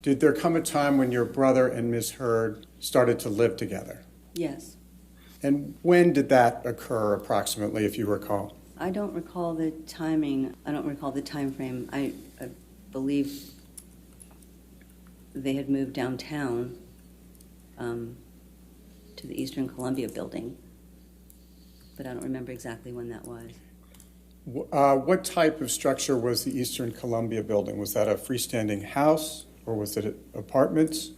Did there come a time when your brother and Ms. Heard started to live together? Yes. And when did that occur approximately, if you recall? I don't recall the timing. I don't recall the time frame. I believe they had moved downtown to the Eastern Columbia building, but I don't remember exactly when that was. What type of structure was the Eastern Columbia building? Was that a freestanding house or was it apartments?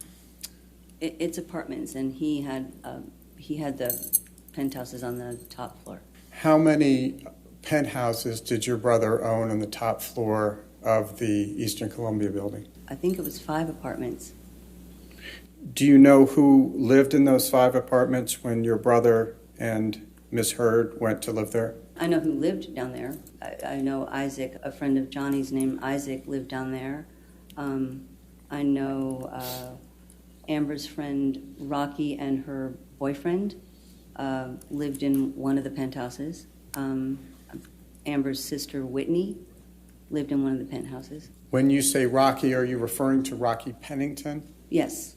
It's apartments, and he had the penthouses on the top floor. How many penthouses did your brother own on the top floor of the Eastern Columbia building? I think it was 5 apartments. Do you know who lived in those 5 apartments when your brother and Miss Heard went to live there? I know who lived down there. I know Isaac, a friend of Johnny's named Isaac, lived down there. I know Amber's friend Rocky and her boyfriend lived in one of the penthouses. Amber's sister Whitney lived in one of the penthouses. When you say Rocky, are you referring to Rocky Pennington? Yes.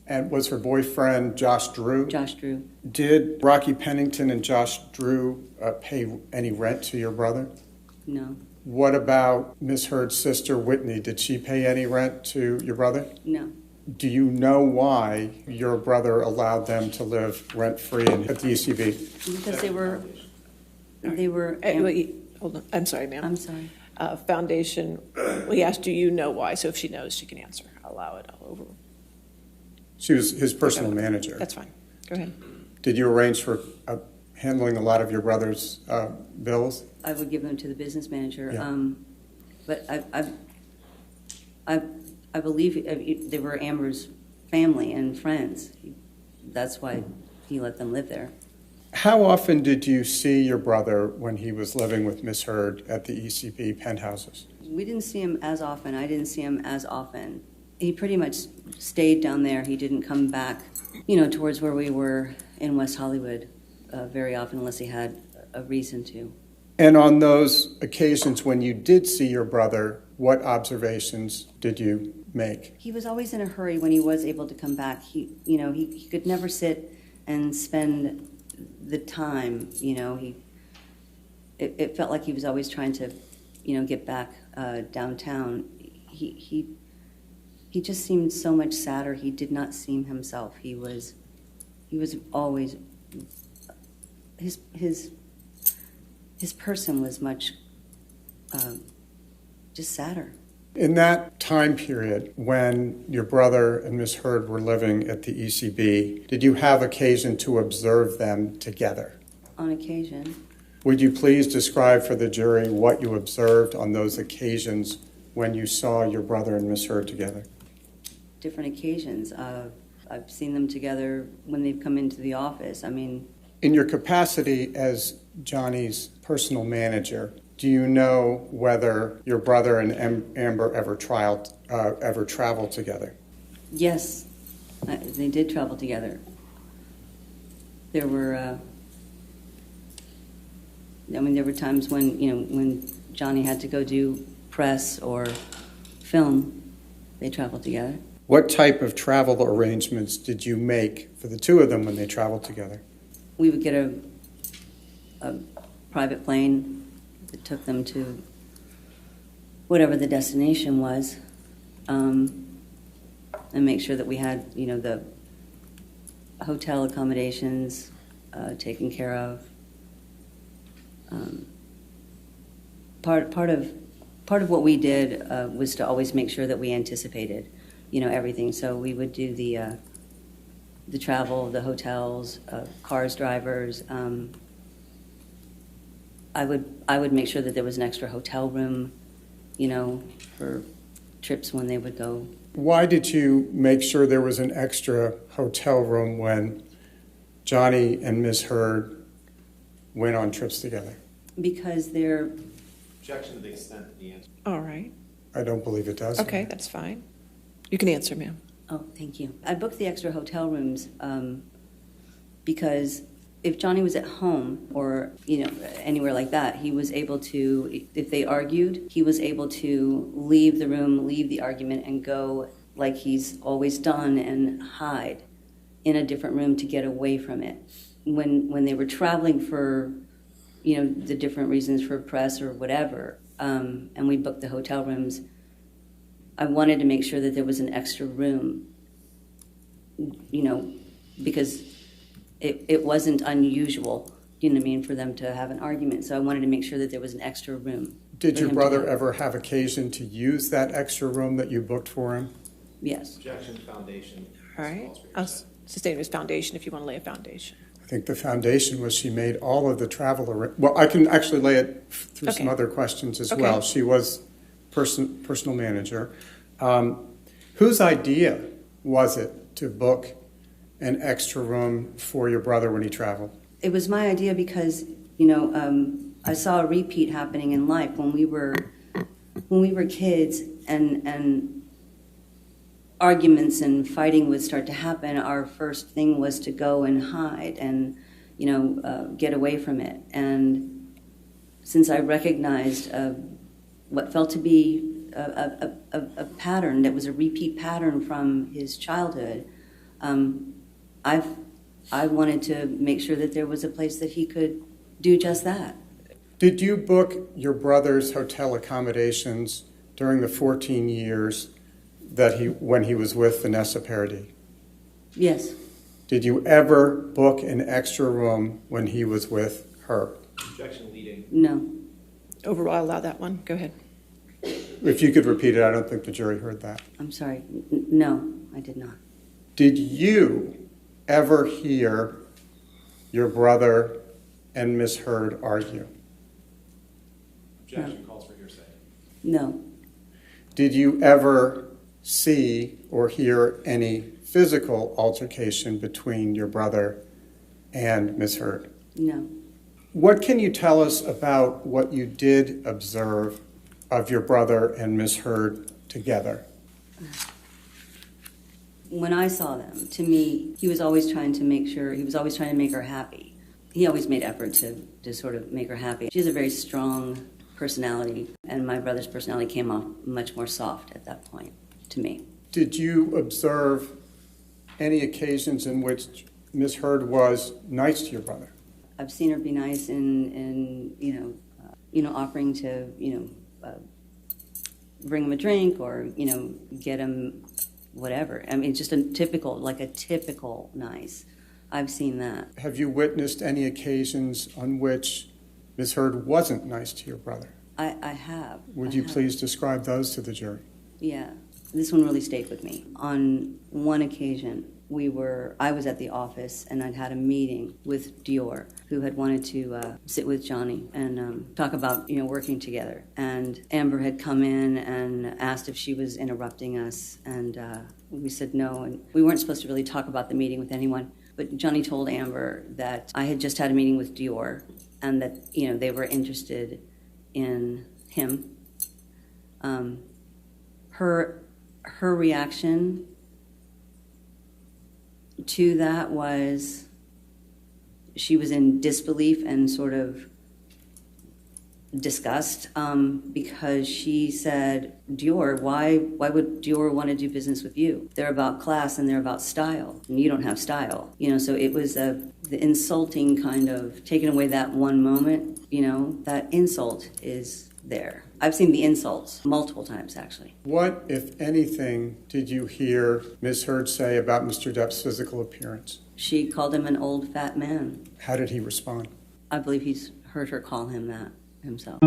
And was her boyfriend Josh Drew? Josh Drew. Did Rocky Pennington and Josh Drew pay any rent to your brother? No. What about Miss Heard's sister Whitney? Did she pay any rent to your brother? No. Do you know why your brother allowed them to live rent-free at the ECB? Because they were. Wait, hold on. I'm sorry, ma'am. I'm sorry. Foundation, we asked, do you know why? So if she knows, she can answer. I'll allow it. I'll over. She was his personal manager. That's fine. Go ahead. Did you arrange for handling a lot of your brother's bills? I would give them to the business manager. Yeah. But I believe they were Amber's family and friends. That's why he let them live there. How often did you see your brother when he was living with Miss Heard at the ECB penthouses? We didn't see him as often. I didn't see him as often. He pretty much stayed down there. He didn't come back, towards where we were in West Hollywood very often unless he had a reason to. And on those occasions when you did see your brother, what observations did you make? He was always in a hurry when he was able to come back. He could never sit and spend the time. It felt like he was always trying to, get back downtown. He just seemed so much sadder. He did not seem himself. He was always his person was much just sadder. In that time period when your brother and Miss Heard were living at the ECB, did you have occasion to observe them together? On occasion. Would you please describe for the jury what you observed on those occasions when you saw your brother and Miss Heard together? Different occasions. I've seen them together when they've come into the office. In your capacity as Johnny's personal manager, do you know whether your brother and Amber ever traveled together? Yes, they did travel together. There were, there were times when Johnny had to go do press or film, they traveled together. What type of travel arrangements did you make for the two of them when they traveled together? We would get a private plane that took them to whatever the destination was, and make sure that we had, the hotel accommodations taken care of. Part of what we did was to always make sure that we anticipated, everything. So we would do the travel, the hotels, cars, drivers. I would make sure that there was an extra hotel room, for trips when they would go. Why did you make sure there was an extra hotel room when Johnny and Miss Heard went on trips together? Because they're... Objection to the extent of the answer. All right. I don't believe it does. Okay, that's fine. You can answer, ma'am. Oh, thank you. I booked the extra hotel rooms because if Johnny was at home or, anywhere like that, he was able to, if they argued, he was able to leave the room, leave the argument, and go like he's always done, and hide in a different room to get away from it. When they were traveling for, the different reasons for press or whatever, and we booked the hotel rooms, I wanted to make sure that there was an extra room, because it wasn't unusual, for them to have an argument. So I wanted to make sure that there was an extra room. Did your brother ever have occasion to use that extra room that you booked for him? Yes. Objection, foundation. All right. I'll sustain his foundation if you want to lay a foundation. I think the foundation was she made all of the travel. Well, I can actually lay it through some other questions as well. She was personal manager. Whose idea was it to book an extra room for your brother when he traveled? It was my idea because, I saw a repeat happening in life when we were kids, and arguments and fighting would start to happen. Our first thing was to go and hide and, get away from it. And since I recognized what felt to be a pattern that was a repeat pattern from his childhood, I wanted to make sure that there was a place that he could do just that. Did you book your brother's hotel accommodations during the 14 years when he was with Vanessa Paradis? Yes. Did you ever book an extra room when he was with her? Objection leading. No. Overall, I'll allow that one. Go ahead. If you could repeat it, I don't think the jury heard that. I'm sorry. No, I did not. Did you ever hear your brother and Miss Heard argue? Objection calls for hearsay. No. Did you ever see or hear any physical altercation between your brother and Miss Heard? No. What can you tell us about what you did observe of your brother and Miss Heard together? When I saw them, to me, he was always trying to make her happy. He always made effort to sort of make her happy. She has a very strong personality, and my brother's personality came off much more soft at that point to me. Did you observe any occasions in which Miss Heard was nice to your brother? I've seen her be nice in offering to, bring him a drink or, get him whatever. I mean, just a typical nice. I've seen that. Have you witnessed any occasions on which Miss Heard wasn't nice to your brother? I have. Would you please describe those to the jury? Yeah, this one really stayed with me. On one occasion, I was at the office and I'd had a meeting with Dior, who had wanted to sit with Johnny and talk about, working together. And Amber had come in and asked if she was interrupting us, and we said no, and we weren't supposed to really talk about the meeting with anyone. But Johnny told Amber that I had just had a meeting with Dior and that, they were interested in him. Her reaction to that was she was in disbelief and sort of disgust because she said, Dior, why would Dior want to do business with you? They're about class and they're about style, and you don't have style. So it was the insulting kind of taking away that one moment, that insult is there. I've seen the insults multiple times, actually. What, if anything, did you hear Ms. Heard say about Mr. Depp's physical appearance? She called him an old fat man. How did he respond? I believe he's heard her call him that himself.